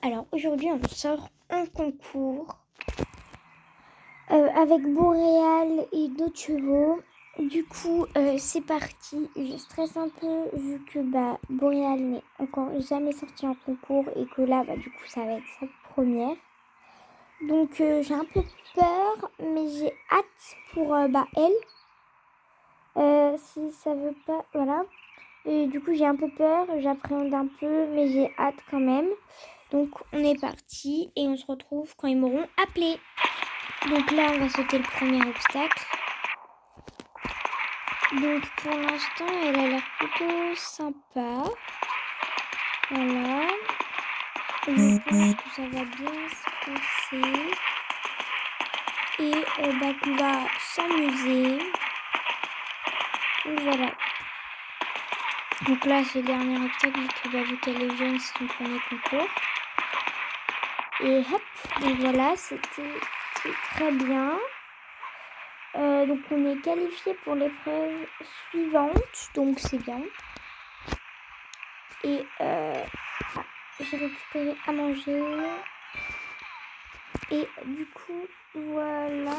Alors aujourd'hui on sort un concours avec Boréal et d'autres chevaux. Du coup c'est parti. Je stresse un peu vu que Boréal n'est encore jamais sorti en concours et que là du coup ça va être sa première. Donc j'ai un peu peur mais j'ai hâte pour elle. Si ça veut pas, voilà. Et du coup j'ai un peu peur, j'appréhende un peu mais j'ai hâte quand même. Donc on est parti et on se retrouve quand ils m'auront appelé. Donc là on va sauter le premier obstacle. Donc pour l'instant elle a l'air plutôt sympa. Voilà. Je pense que ça va bien se passer. Et qu'on va s'amuser. Donc voilà. Donc là c'est le dernier obstacle vu qu'elle est jeune, c'est son premier concours. Et hop, donc voilà, c'était très bien. Donc on est qualifié pour l'épreuve suivante, donc c'est bien. Et j'ai récupéré à manger. Et du coup, voilà.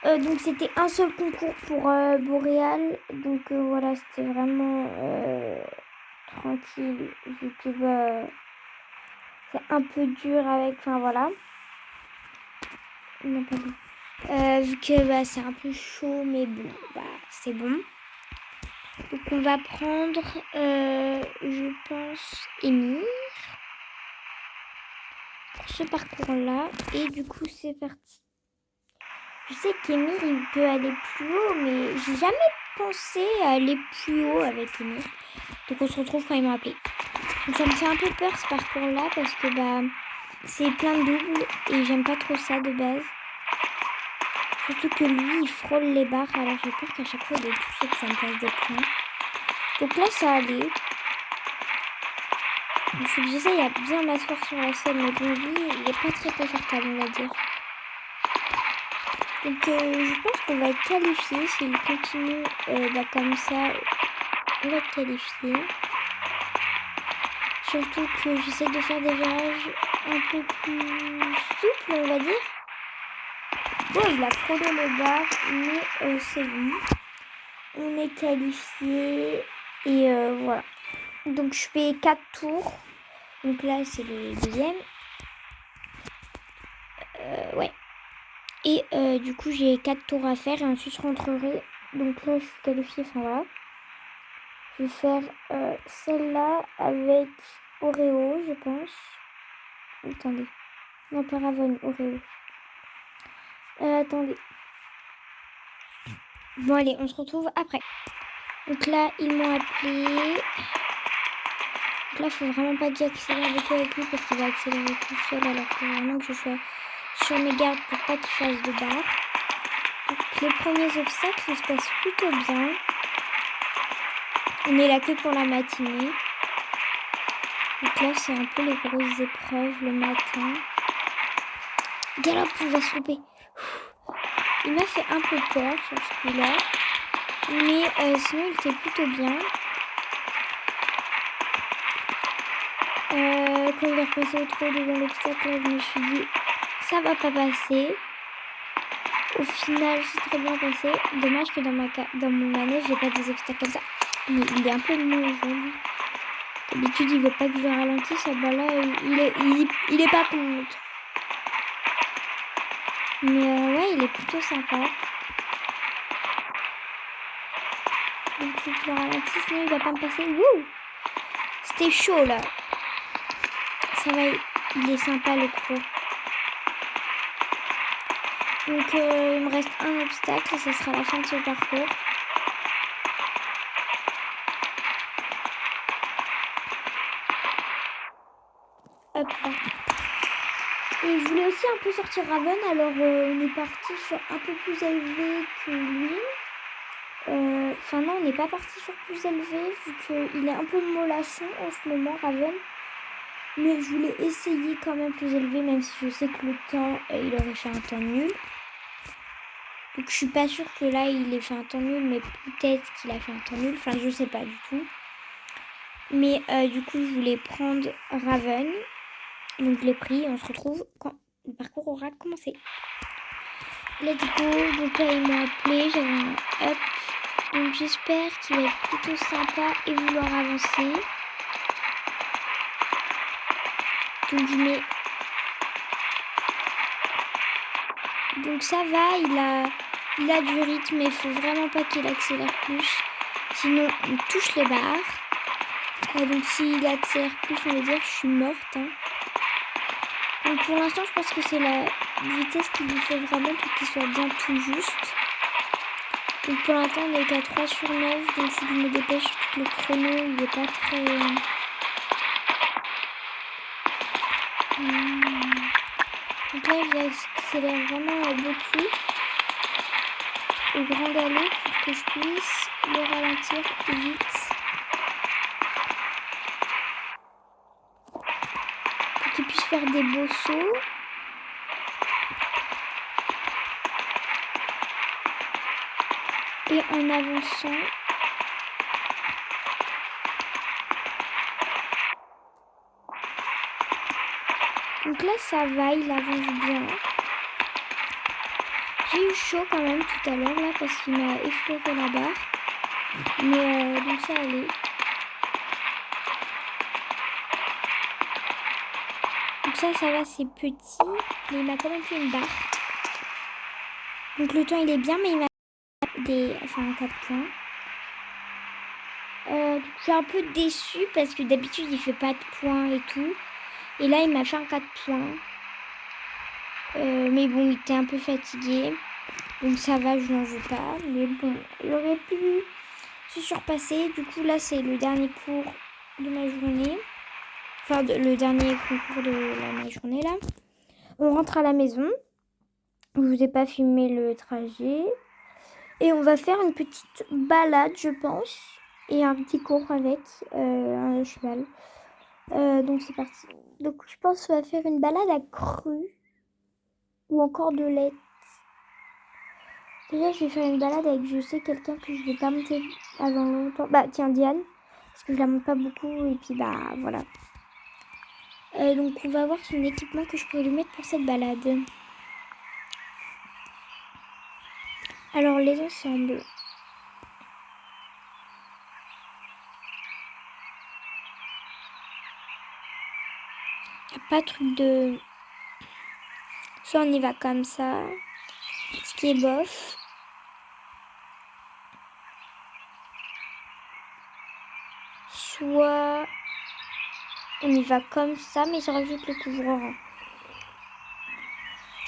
Donc c'était un seul concours pour Boréal. Donc voilà, c'était vraiment tranquille. Vu que c'est un peu dur avec... Enfin voilà. Non, pas bon. Vu que c'est un peu chaud, mais bon, c'est bon. Donc on va prendre, je pense, Émir pour ce parcours-là. Et du coup, c'est parti. Je sais qu'Émir, il peut aller plus haut, mais j'ai jamais pensé à aller plus haut avec Émir. Donc on se retrouve quand ils m'ont appelé. Donc ça me fait un peu peur ce parcours-là parce que c'est plein de doubles et j'aime pas trop ça de base. Surtout que lui, il frôle les barres, alors j'ai peur qu'à chaque fois, il ait touché que ça me fasse des points. Donc là, ça allait. Il faut que j'essaye à bien m'asseoir sur la selle, mais bon, lui, il est pas très confortable, on va dire. Donc je pense qu'on va être qualifié. S'il continue comme ça, on va être qualifié. Surtout que j'essaie de faire des virages un peu plus souples, on va dire. Bon, il a frôlé les barres, mais c'est bon. On est qualifié et voilà. Donc je fais 4 tours. Donc là c'est le deuxième. Ouais. Et du coup j'ai 4 tours à faire et ensuite je rentrerai. Donc là je suis qualifiée, enfin voilà. Je vais faire celle-là avec Oreo, je pense. Attendez. Non, pas Ravon, Oreo. Attendez. Bon allez, on se retrouve après. Donc là ils m'ont appelé. Donc là, faut vraiment pas que j'accélère beaucoup avec lui parce qu'il va accélérer tout seul. Alors il faut vraiment que je sois sur mes gardes pour pas qu'il fasse de barre. Donc les premiers obstacles, ils se passent plutôt bien. On est là que pour la matinée. Donc là, c'est un peu les grosses épreuves le matin. Galop, on va se louper. Il m'a fait un peu peur sur ce coup-là. Mais sinon, il était plutôt bien. Quand il est repassé trop devant l'obstacle, je me suis dit, ça va pas passer. Au final, c'est très bien passé. Dommage que dans mon manège, j'ai pas des obstacles comme ça. Mais il est un peu mou aujourd'hui. D'habitude, il veut pas que je le ralentisse. Là, il est pas contre. Mais ouais, il est plutôt sympa. Donc, si je le ralentis, sinon il va pas me passer. Wouh! C'était chaud là. Ça va, il est sympa le croc. Donc, il me reste un obstacle et ce sera la fin de ce parcours. Hop là. Et je voulais aussi un peu sortir Raven, alors on est parti sur un peu plus élevé que lui. Enfin non, on n'est pas parti sur plus élevé vu qu'il est un peu mollasson en ce moment, Raven. Mais je voulais essayer quand même plus élevé, même si je sais que le temps, il aurait fait un temps nul. Donc je suis pas sûre que là, il ait fait un temps nul, mais peut-être qu'il a fait un temps nul. Enfin, je sais pas du tout. Mais du coup, je voulais prendre Raven. Donc je l'ai pris. On se retrouve quand le parcours aura commencé. Let's go. Donc là, ils m'ont appelé. J'avais un up. Donc j'espère qu'il va être plutôt sympa et vouloir avancer. Donc je mets... Donc ça va, il a du rythme, mais il faut vraiment pas qu'il accélère plus. Sinon, on touche les barres. Donc s'il accélère plus, on va dire, je suis morte. Hein. Donc pour l'instant, je pense que c'est la vitesse qu'il lui faut vraiment pour qu'il soit bien tout juste. Donc pour l'instant, on est qu'à 3 sur 9, donc il faut que je me dépêche. Le chrono, il n'est pas très... Donc là, j'accélère vraiment beaucoup au grand galop pour que je puisse le ralentir vite. Pour qu'il puisse faire des beaux sauts. Et en avançant, donc là ça va, il avance bien. J'ai eu chaud quand même tout à l'heure là parce qu'il m'a effleuré la barre. Mais donc ça allait. Donc ça va, c'est petit. Mais il m'a quand même fait une barre. Donc le temps il est bien, mais il m'a un 4 points. Je suis un peu déçue parce que d'habitude il fait pas de points et tout. Et là il m'a fait un 4 points. Mais bon, il était un peu fatigué. Donc ça va, je n'en veux pas. Mais bon, il aurait pu se surpasser. Du coup, là, c'est le dernier cours de ma journée. Enfin, le dernier concours de ma journée, là. On rentre à la maison. Je vous ai pas filmé le trajet. Et on va faire une petite balade, je pense. Et un petit cours avec un cheval. Donc c'est parti. Donc je pense qu'on va faire une balade à Cru. Ou encore de lait. Déjà, je vais faire une balade avec, je sais, quelqu'un que je vais pas monter avant longtemps. Bah, tiens, Diane. Parce que je la monte pas beaucoup. Et puis, bah, voilà. Donc, on va voir son équipement que je pourrais lui mettre pour cette balade. Alors, les ensembles. Y a pas de truc de... Soit on y va comme ça. Ce qui est bof. Soit on y va comme ça, mais je rajoute le couvreur.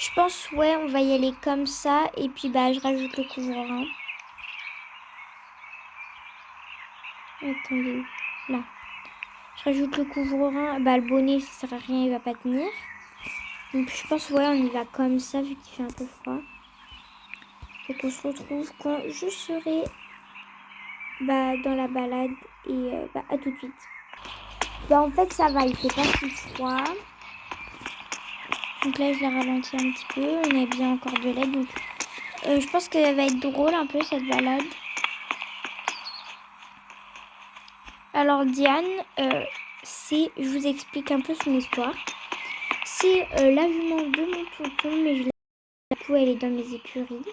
Je pense, ouais, on va y aller comme ça. Et puis, bah, je rajoute le couvreur. Attendez, là. Je rajoute le couvre-rein. Bah, le bonnet, ça sert à rien, il va pas tenir. Donc, je pense, ouais, on y va comme ça, vu qu'il fait un peu froid. Donc, on se retrouve quand je serai dans la balade. Et à tout de suite. Bah, en fait, ça va, il fait pas si froid. Donc là, je l'ai ralenti un petit peu. On a bien encore de l'aide. Donc, je pense qu'elle va être drôle un peu, cette balade. Alors, Diane, je vous explique un peu son histoire. C'est la jument de mon tonton, mais du coup elle est dans mes écuries.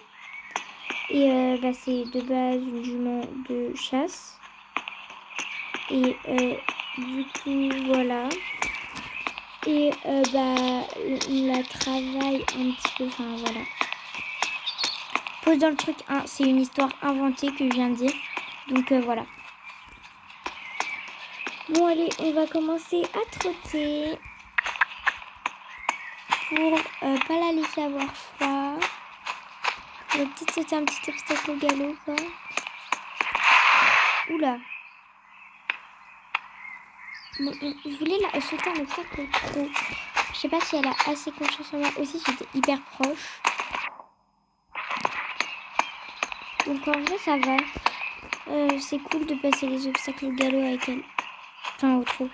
Et c'est de base une jument de chasse. Et du coup voilà. Et on la travaille un petit peu, enfin voilà. Pose dans le truc 1, c'est une histoire inventée que je viens de dire. Donc voilà. Bon allez, on va commencer à trotter. Pour pas la laisser avoir froid. On va peut-être sauter un petit obstacle au galop, quoi. Oula. Bon, je voulais sauter un obstacle trop. Je sais pas si elle a assez confiance en moi. Aussi, j'étais hyper proche. Donc en vrai, ça va. C'est cool de passer les obstacles au galop avec elle. Enfin, au trot.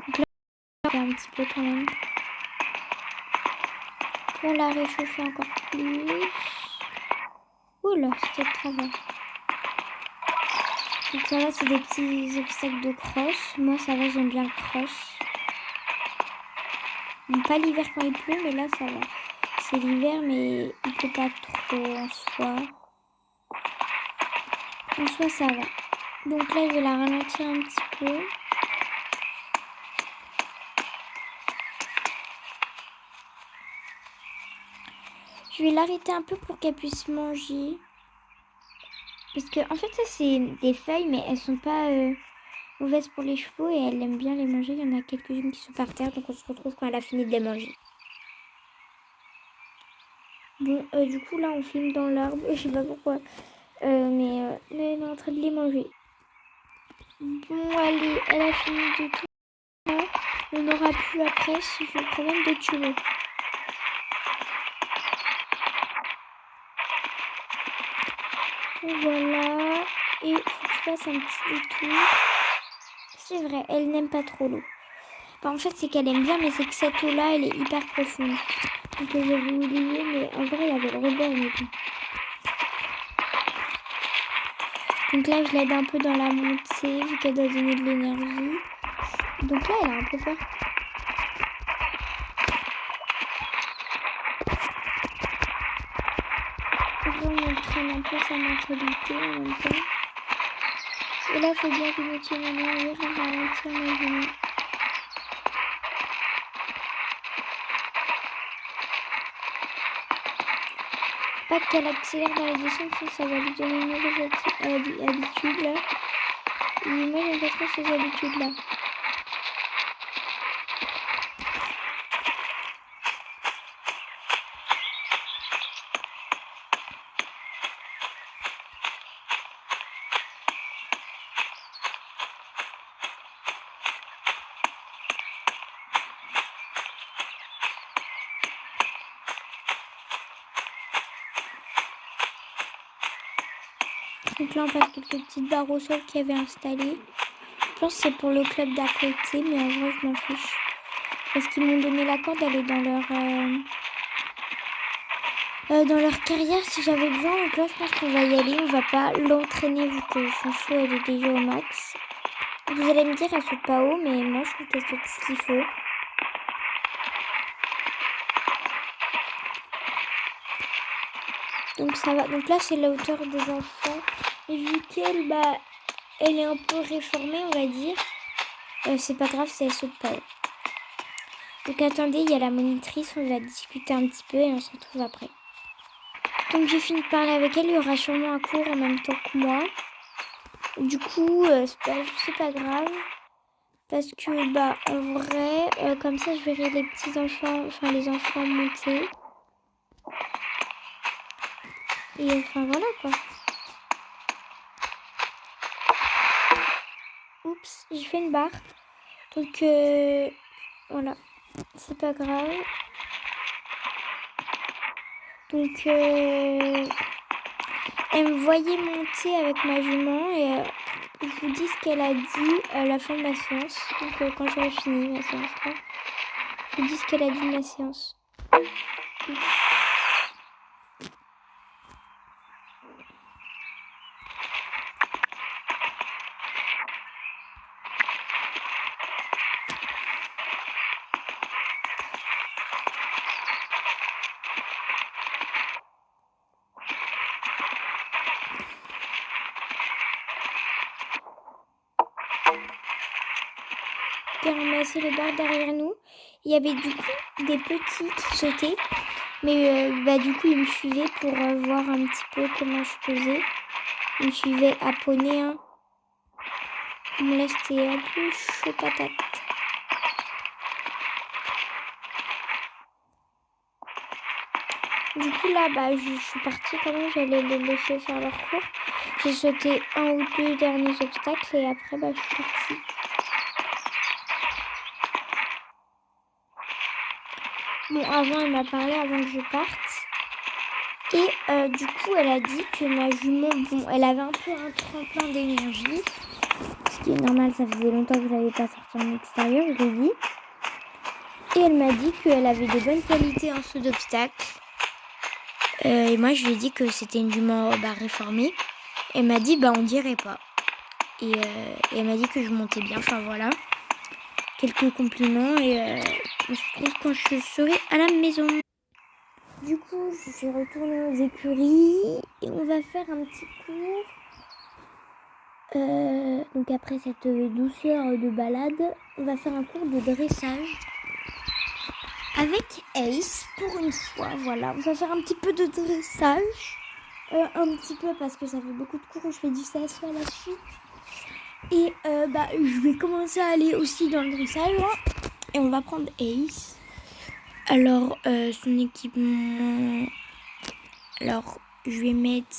Donc là, on va un petit peu quand même. Pour la réchauffer encore plus. Oula, c'était de travers. Donc ça va, c'est des petits obstacles de cross. Moi ça va, j'aime bien le cross. Bon, pas l'hiver quand il pleut, mais là ça va. C'est l'hiver, mais il pleut pas trop en soi. En soi ça va. Donc là je vais la ralentir un petit peu. Je vais l'arrêter un peu pour qu'elle puisse manger. Parce que en fait ça c'est des feuilles, mais elles sont pas mauvaises pour les chevaux et elle aime bien les manger. Il y en a quelques-unes qui sont par terre, donc on se retrouve quand elle a fini de les manger. Bon, du coup là on filme dans l'arbre, je sais pas pourquoi, mais elle est en train de les manger. Bon, allez, elle a fini de tout. On n'aura plus après si je prends même de tuer. Voilà, et faut que je fasse un petit détour. C'est vrai, elle n'aime pas trop l'eau. Enfin, en fait, c'est qu'elle aime bien, mais c'est que cette eau-là, elle est hyper profonde. Donc j'avais oublié, mais en vrai, il y avait le rebord. Mais bon. Donc là, je l'aide un peu dans la montée, vu qu'elle doit donner de l'énergie. Donc là, elle a un peu peur. On entraîne un peu sa mentalité en même temps. Et là, il faut bien que je me tienne en arrière et ralentir mes genoux. Pas qu'elle accélère dans les descentes, ça va lui donner une mauvaise habitude là. Et moi, j'aime pas trop ces habitudes là. Donc là, on passe quelques petites barres au sol qu'il y avait installées. Je pense que c'est pour le club d'à côté, mais en vrai, je m'en fiche. Parce qu'ils m'ont donné l'accord d'aller dans leur carrière si j'avais besoin. Donc là, je pense qu'on va y aller. On va pas l'entraîner vu que son show, elle est déjà au max. Vous allez me dire, elle saute pas haut, mais moi, je trouve qu'elle saute ce qu'il faut. Donc ça va. Donc là, c'est la hauteur des enfants. Et vu qu'elle, elle est un peu réformée, on va dire. C'est pas grave si elle saute pas haut. Donc attendez, il y a la monitrice, on va discuter un petit peu et on se retrouve après. Donc j'ai fini de parler avec elle, il y aura sûrement un cours en même temps que moi. Du coup, c'est pas grave. Parce que en vrai, comme ça je verrai les petits enfants, enfin les enfants monter. Et enfin voilà quoi. Oups, j'ai fait une barre. Donc voilà, c'est pas grave. Donc elle me voyait monter avec ma jument et je vous dis ce qu'elle a dit à la fin de ma séance. Donc quand j'aurai fini ma séance, je vous dis ce qu'elle a dit de ma séance. J'ai ramassé les barres derrière nous. Il y avait du coup des petits qui sautaient. Mais du coup, ils me suivaient pour voir un petit peu comment je faisais. Ils me suivaient à poney. Hein. Bon, là, c'était un peu chaud patate. Du coup, là, je suis partie quand même. J'allais les laisser faire leur cours. J'ai sauté un ou deux derniers obstacles et après, je suis partie. Bon, avant, elle m'a parlé avant que je parte. Et du coup, elle a dit que ma jument, elle avait un peu un tremplin d'énergie. Ce qui est normal, ça faisait longtemps que je n'avais pas sorti en extérieur, je l'ai dit. Et elle m'a dit qu'elle avait de bonnes qualités en saut d'obstacle. Et moi, je lui ai dit que c'était une jument réformée. Elle m'a dit, on dirait pas. Et elle m'a dit que je montais bien. Enfin, voilà. Quelques compliments. Et on se retrouve quand je serai à la maison. Du coup, je suis retournée aux écuries. Et on va faire un petit cours. Donc après cette douceur de balade, on va faire un cours de dressage. Avec Ace, pour une fois, voilà. On va faire un petit peu de dressage. Un petit peu parce que ça fait beaucoup de cours où je fais du CSE à la suite. Et je vais commencer à aller aussi dans le dressage. Hein, et on va prendre Ace. Alors, son équipement... Alors, je vais mettre...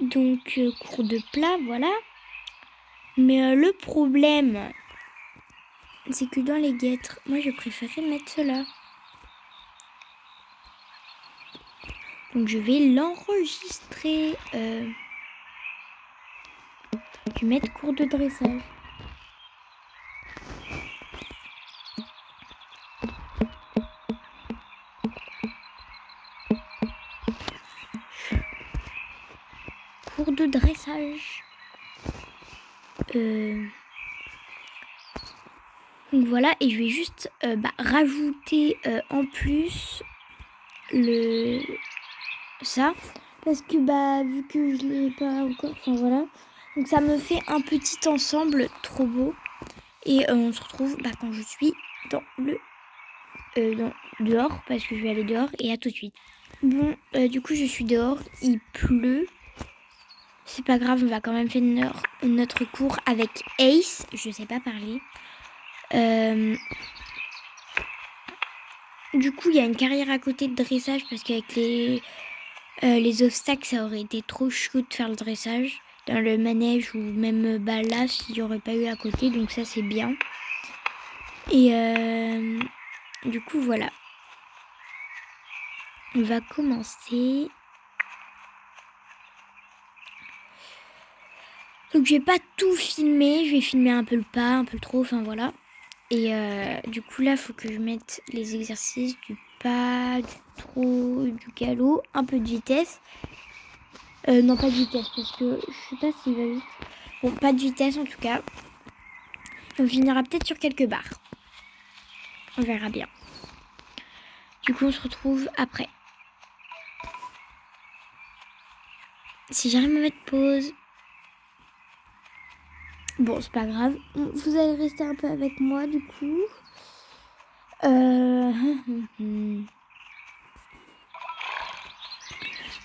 Donc, cours de plat, voilà. Mais le problème, c'est que dans les guêtres, moi, je préférais mettre cela. Donc, je vais l'enregistrer. Je vais mettre cours de dressage. Cours de dressage. Donc voilà, et je vais juste rajouter en plus ça. Parce que vu que je l'ai pas encore, enfin voilà. Donc ça me fait un petit ensemble trop beau. Et on se retrouve quand je suis dans dehors, parce que je vais aller dehors, et à tout de suite. Bon, du coup je suis dehors, il pleut. C'est pas grave, on va quand même faire notre cours avec Ace. Je sais pas parler. Du coup, il y a une carrière à côté de dressage parce qu'avec les obstacles, ça aurait été trop chaud de faire le dressage dans le manège ou même là s'il n'y aurait pas eu à côté. Donc ça, c'est bien. Et du coup, voilà. On va commencer. Donc je vais pas tout filmer, je vais filmer un peu le pas, un peu le trop, enfin voilà. Et du coup là, il faut que je mette les exercices du pas, du trot, du galop, un peu de vitesse. Non, pas de vitesse parce que je sais pas s'il va vite. Bon, pas de vitesse en tout cas. On finira peut-être sur quelques barres. On verra bien. Du coup, on se retrouve après. Si j'arrive à mettre pause. Bon, c'est pas grave. Vous allez rester un peu avec moi du coup.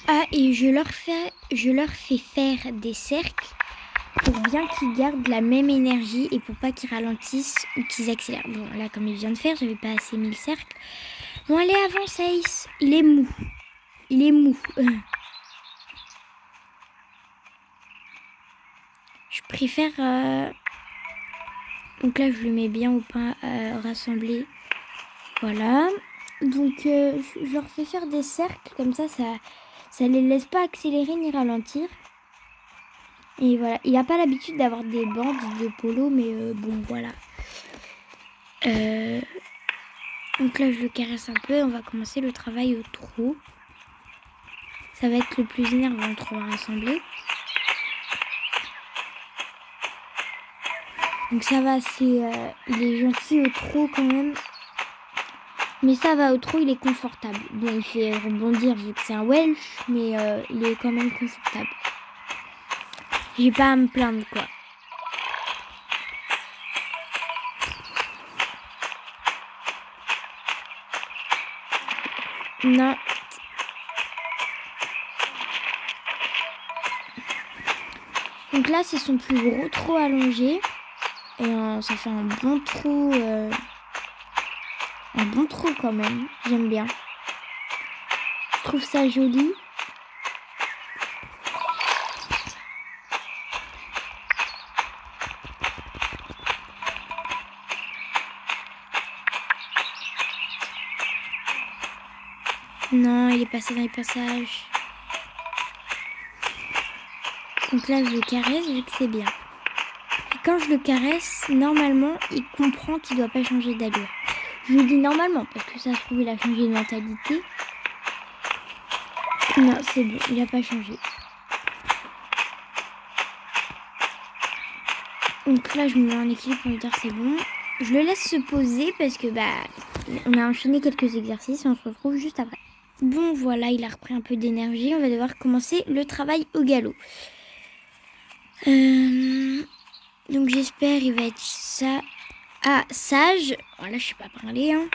Ah, et je leur fais faire des cercles pour bien qu'ils gardent la même énergie et pour pas qu'ils ralentissent ou qu'ils accélèrent. Bon, là, comme il vient de faire, j'avais pas assez mis le cercle. Bon, allez, avance, Ace. Il est mou. Je préfère... Donc là, je le mets bien au pain rassemblé. Voilà. Donc, je leur fais faire des cercles. Comme ça les laisse pas accélérer ni ralentir. Et voilà. Il n'a pas l'habitude d'avoir des bandes de polo. Mais bon, voilà. Donc là, je le caresse un peu. On va commencer le travail au trot. Ça va être le plus énervant, le trot à rassembler. Donc ça va, il est gentil au trot quand même. Mais ça va, au trot, il est confortable. Bon, il fait rebondir vu que c'est un Welsh, mais il est quand même confortable. J'ai pas à me plaindre, quoi. Non. Donc là, c'est son plus gros trot allongé. Et ça fait un bon trot. Un bon trot quand même. J'aime bien. Je trouve ça joli. Non, il est passé dans les passages. Donc là, je le caresse vu que c'est bien. Et quand je le caresse, normalement, il comprend qu'il ne doit pas changer d'allure. Je lui dis normalement, parce que ça se trouve, il a changé de mentalité. Non, c'est bon, il n'a pas changé. Donc là, je me mets en équilibre pour lui dire c'est bon. Je le laisse se poser parce que on a enchaîné quelques exercices et on se retrouve juste après. Bon, voilà, il a repris un peu d'énergie. On va devoir commencer le travail au galop. Donc j'espère il va être sage. Voilà, je sais pas parler. Hein.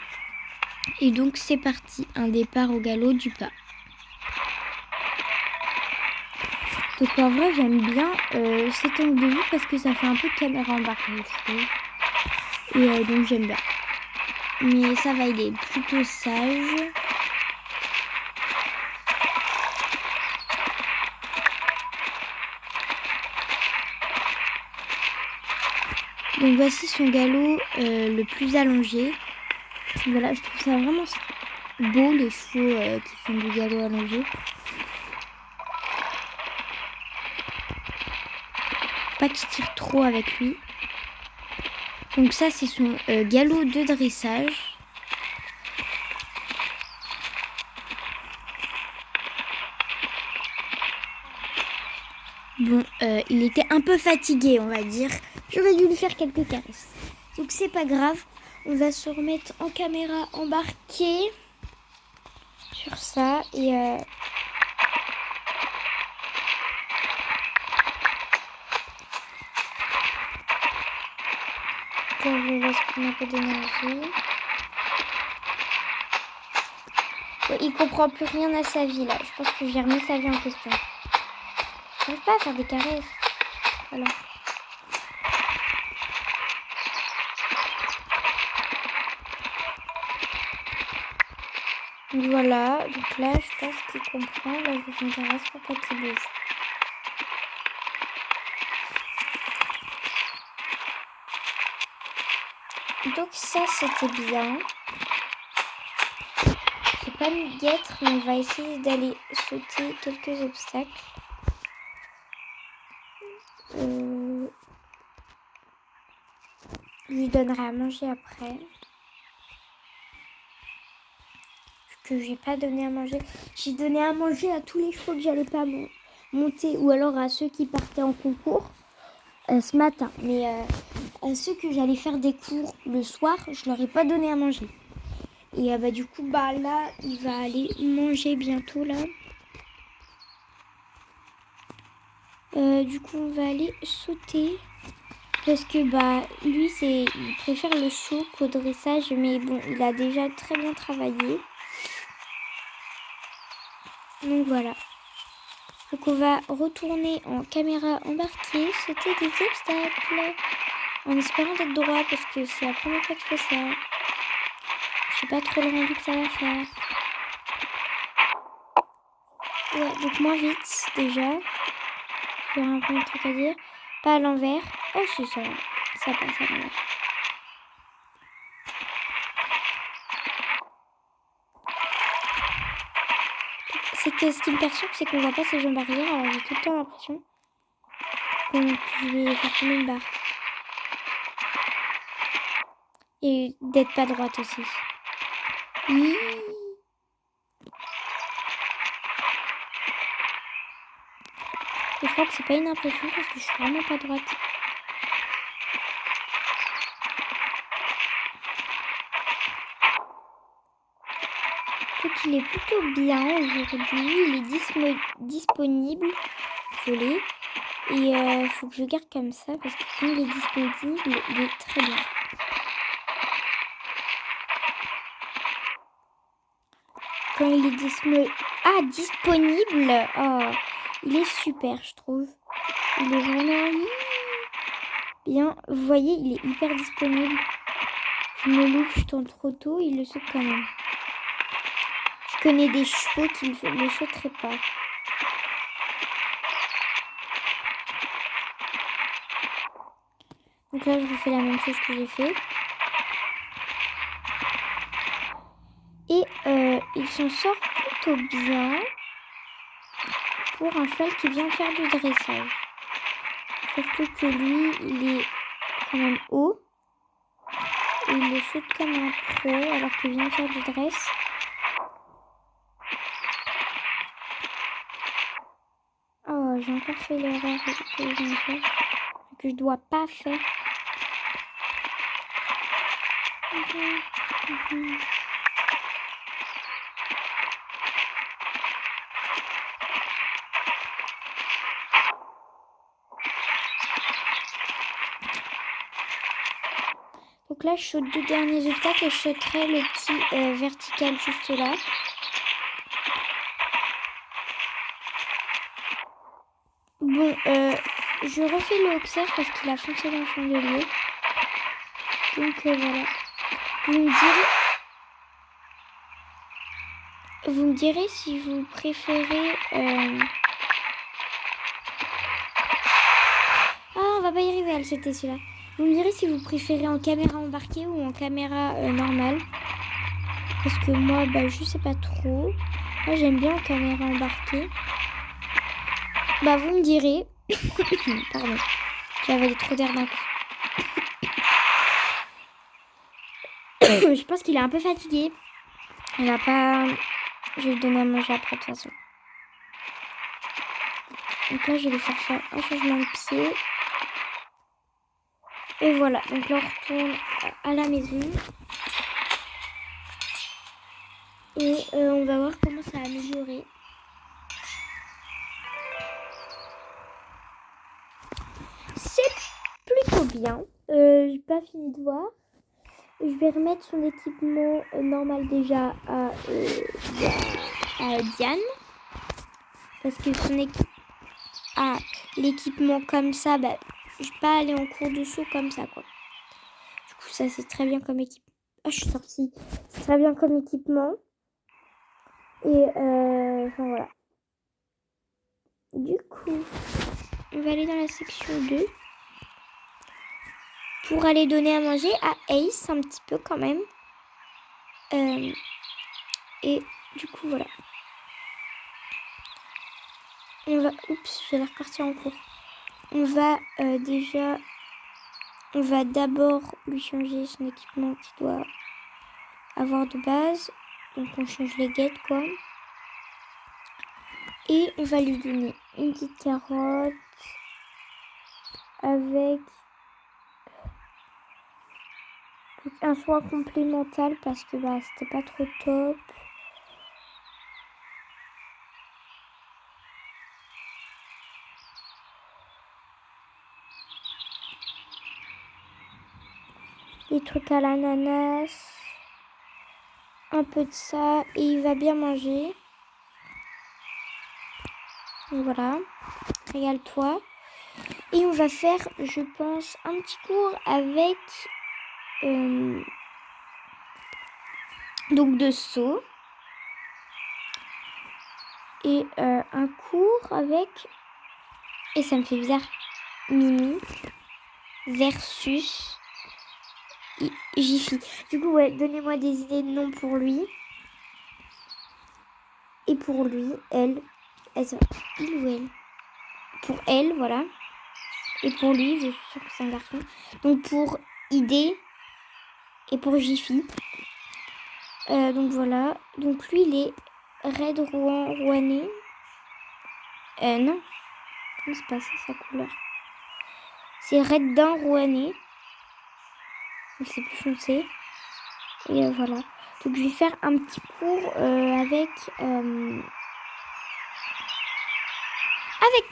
Et donc c'est parti. Un départ au galop du pas. Donc en vrai, j'aime bien cet angle de vue parce que ça fait un peu caméra embarquée, je trouve. Et donc j'aime bien. Mais ça va, il est plutôt sage. Donc voici son galop le plus allongé. Voilà, je trouve ça vraiment beau, les chevaux qui font du galop allongé. Pas qu'il tire trop avec lui. Donc ça, c'est son galop de dressage. Bon, il était un peu fatigué, on va dire. J'aurais dû lui faire quelques caresses. Donc c'est pas grave. On va se remettre en caméra embarquée sur ça. Et je le laisse prendre un peu d'énergie. Ouais, il comprend plus rien à sa vie là. Je pense que j'ai remis sa vie en question. J'arrive pas à faire des caresses. Voilà. Donc voilà, donc là je pense qu'il comprend. Là je fais une caresse pour pas qu'il bouge. Donc ça c'était bien. J'ai pas mis de guêtre, mais on va essayer d'aller sauter quelques obstacles. Je lui donnerai à manger après. Que j'ai pas donné à manger. J'ai donné à manger à tous les chevaux que j'allais pas monter ou alors à ceux qui partaient en concours ce matin. Mais à ceux que j'allais faire des cours le soir, je leur ai pas donné à manger. Et du coup, là, il va aller manger bientôt, là. Du coup, on va aller sauter. Parce que, lui, il préfère le saut qu'au dressage. Mais bon, il a déjà très bien travaillé. Donc, voilà. Donc, on va retourner en caméra embarquée, sauter des obstacles. En espérant d'être droit, parce que c'est la première fois que je fais ça. Je sais pas trop le rendu que ça va faire. Ouais, donc moins vite déjà. Il y aura un peu de truc à dire. Pas à l'envers. Oh si, ça va. Ça passe à l'envers. C'est que ce qui me perturbe, c'est qu'on voit pas ces jambes arrière. Alors j'ai tout le temps l'impression que je vais faire tomber une barre. Et d'être pas droite aussi. Oui. Et je crois que c'est pas une impression parce que je suis vraiment pas droite. Donc il est plutôt bien aujourd'hui. Il est disponible. Je l'ai. Et faut que je garde comme ça parce que quand il est disponible, il est très bien. Quand il est disponible. Oh, il est super, je trouve. Il est vraiment bien. Vous voyez, il est hyper disponible. Je me loupe, je tourne trop tôt, il le saute quand même. Je connais des chevaux qui ne le sauteraient pas. Donc là, je refais la même chose que j'ai fait. Et il s'en sort plutôt bien pour un cheval qui vient faire du dressage. Surtout que lui, il est quand même haut. et il le saute comme un pro alors qu'il vient de faire du dress. Oh, j'ai encore fait l'erreur que je viens de faire, que je dois pas faire. Donc là, je saute 2 derniers obstacles et je sauterai le petit vertical juste là. Bon, je refais le Hoxer parce qu'il a foncé dans le chandelier. Donc voilà. Vous me direz si vous préférez... Ah, on va pas y arriver à le sauter celui-là. Vous me direz si vous préférez en caméra embarquée ou en caméra normale. Parce que moi, je sais pas trop. Moi, j'aime bien en caméra embarquée. Vous me direz. Pardon. J'ai avalé trop d'air d'un coup. Je pense qu'il est un peu fatigué. Il n'a pas... Je vais lui donner à manger après de toute façon. Donc là, je vais lui faire un changement de pied. Et voilà. Donc là, on retourne à la maison. Et on va voir comment ça a amélioré. C'est plutôt bien. J'ai pas fini de voir. Je vais remettre son équipement normal déjà à Diane. Parce que l'équipement comme ça, je vais pas aller en cours de saut comme ça, quoi. Du coup, ça, c'est très bien comme équipement. Ah, je suis sortie. C'est très bien comme équipement. Et, voilà. Du coup, on va aller dans la section 2. Pour aller donner à manger à Ace, un petit peu quand même. Et du coup, voilà. On va... Oups, je vais repartir en cours. On va On va d'abord lui changer son équipement qu'il doit avoir de base. Donc on change les guettes, quoi. Et on va lui donner une petite carotte avec un soin complémental parce que c'était pas trop top. Des trucs à l'ananas, un peu de ça et il va bien manger. Et voilà, régale-toi. Et on va faire, je pense, un petit cours avec donc de saut. Et un cours avec, et ça me fait bizarre, Mimi versus Jiffy. Du coup, ouais, donnez-moi des idées de noms pour lui. Et pour lui, elle. Il ou elle? Pour elle, voilà. Et pour lui, je suis sûre que c'est un garçon. Donc pour idée et pour Jiffy. Donc voilà. Donc lui, il est Red Rouennais. Non. C'est pas ça, sa couleur. C'est Red Dain Rouennais. Donc c'est plus foncé. Et voilà. Donc je vais faire un petit cours avec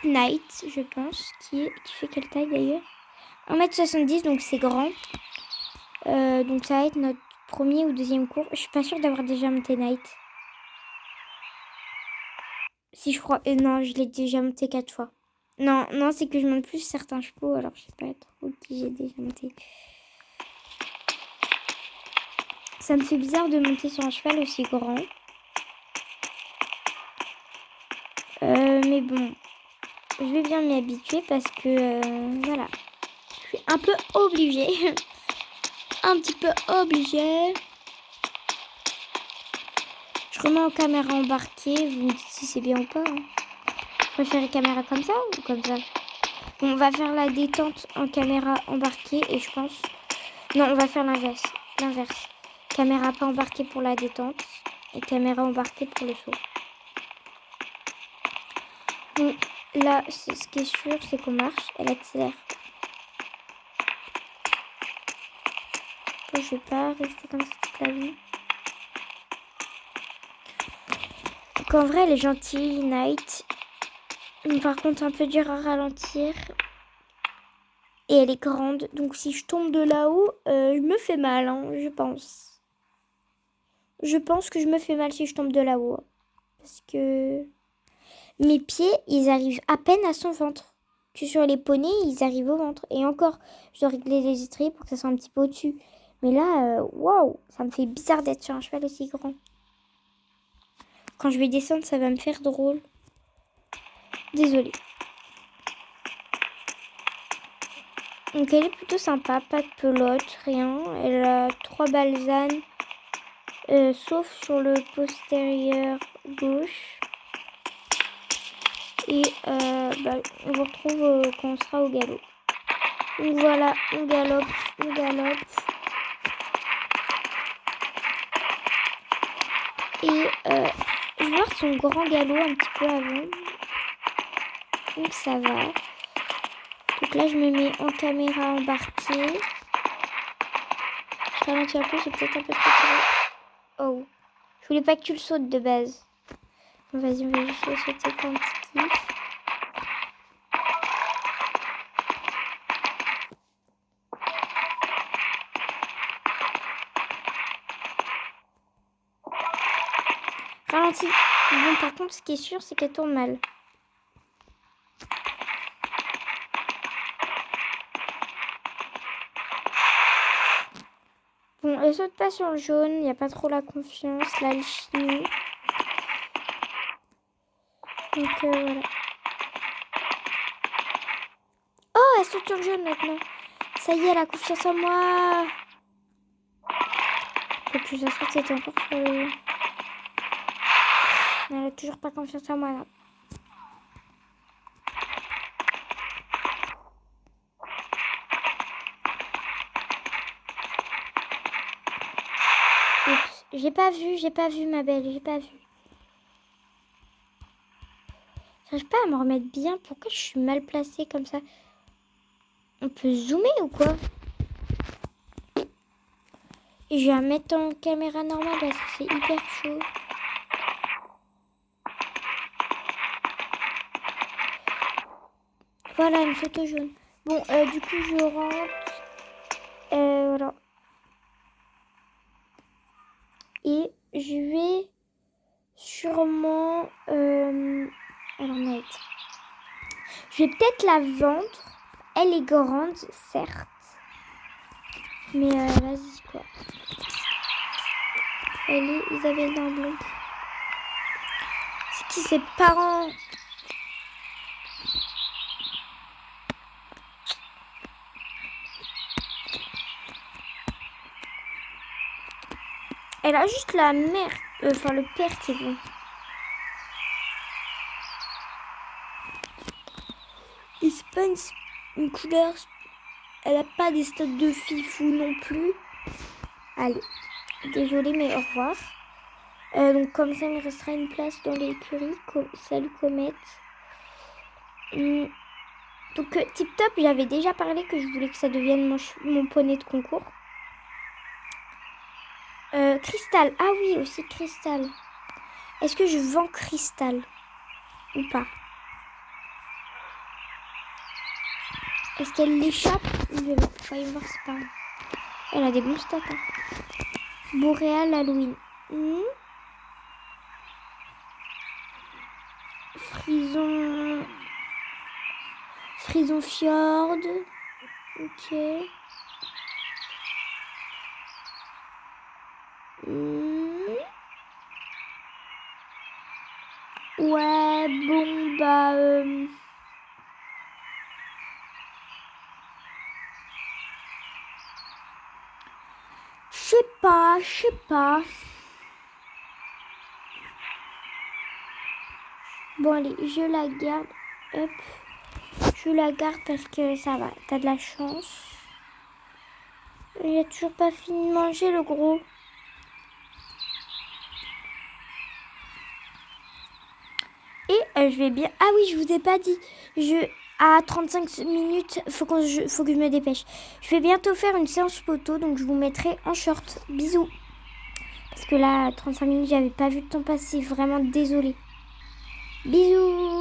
Knight, je pense. Qui fait quelle taille d'ailleurs? 1m70, donc c'est grand. Donc ça va être notre premier ou deuxième cours. Je suis pas sûre d'avoir déjà monté Knight. Si je crois... non, je l'ai déjà monté 4 fois. Non, c'est que je monte plus certains chevaux. Alors je sais pas trop qui j'ai déjà monté. Ça me fait bizarre de monter sur un cheval aussi grand. Mais bon, je vais bien m'y habituer parce que, voilà. Je suis un peu obligée. Un petit peu obligée. Je remets en caméra embarquée. Vous me dites si c'est bien ou pas. Hein. Vous préférez caméra comme ça ou comme ça? Bon, on va faire la détente en caméra embarquée et je pense... Non, on va faire l'inverse. l'inverse. Caméra pas embarquée pour la détente et caméra embarquée pour le saut. Donc là, ce qui est sûr, c'est qu'on marche. Elle accélère. Je vais pas rester comme ça toute la vie. Donc en vrai, elle est gentille, Night. Par contre, un peu dur à ralentir. Et elle est grande. Donc si je tombe de là-haut, je me fais mal, hein, je pense. Je pense que je me fais mal si je tombe de là-haut. Parce que mes pieds, ils arrivent à peine à son ventre. Que sur les poneys, ils arrivent au ventre. Et encore, je dois régler les étriers pour que ça soit un petit peu au-dessus. Mais là, waouh, ça me fait bizarre d'être sur un cheval aussi grand. Quand je vais descendre, ça va me faire drôle. Désolée. Donc elle est plutôt sympa, pas de pelote, rien. Elle a 3 balsanes, sauf sur le postérieur gauche. Et on vous retrouve quand on sera au galop. Donc voilà, on galope, on galope. Et je vais voir son grand galop un petit peu avant. Donc ça va. Donc là, je me mets en caméra embarquée. Je ralentis un peu, c'est peut-être un peu trop tiré. Oh. Je voulais pas que tu le sautes de base. Bon, vas-y, on va juste le sauter pour un petit kiff. Ralentis. Bon, par contre, ce qui est sûr, c'est qu'elle tourne mal. Bon, elle saute pas sur le jaune, il n'y a pas trop la confiance, là, elle chie. Donc voilà. Oh, elle saute sur le jaune maintenant. Ça y est, elle a confiance en moi. Et puis ça saute, c'était encore sur le... Elle a toujours pas confiance en moi, là. Oups, j'ai pas vu ma belle, j'ai pas vu. J'arrive pas à me remettre bien. Pourquoi je suis mal placée comme ça? On peut zoomer ou quoi? Et je vais la mettre en caméra normale parce que c'est hyper chaud. Voilà, une photo jaune. Bon, du coup, je rentre. Voilà. Et je vais sûrement... alors, net. Je vais peut-être la vendre. Elle est grande, certes. Mais vas-y, quoi. Elle est Isabelle Damblon. C'est qui ses parents? Elle a juste la mère, enfin le père qui est bon. Et c'est pas une couleur, elle a pas des stades de fifou non plus. Allez, désolée mais au revoir. Donc comme ça, il me restera une place dans l'écurie. Salut Comète. Donc Tip Top, j'avais déjà parlé que je voulais que ça devienne mon poney de concours. Cristal, ah oui aussi Cristal. Est-ce que je vends Cristal ou pas? Est-ce qu'elle l'échappe? Je vais voir c'est pas. Elle a des bons stats. Hein. Boréal Halloween. Frison Fjord. Ok. Ouais, bon, bah... Je sais pas. Bon, allez, je la garde. Hop. Je la garde parce que ça va. T'as de la chance. Il a toujours pas fini de manger, le gros. Et je vais bien... Ah oui, je vous ai pas dit. À 35 minutes, faut que je me dépêche. Je vais bientôt faire une séance photo, donc je vous mettrai en short. Bisous. Parce que là, à 35 minutes, j'avais pas vu le temps passer. Vraiment désolée. Bisous.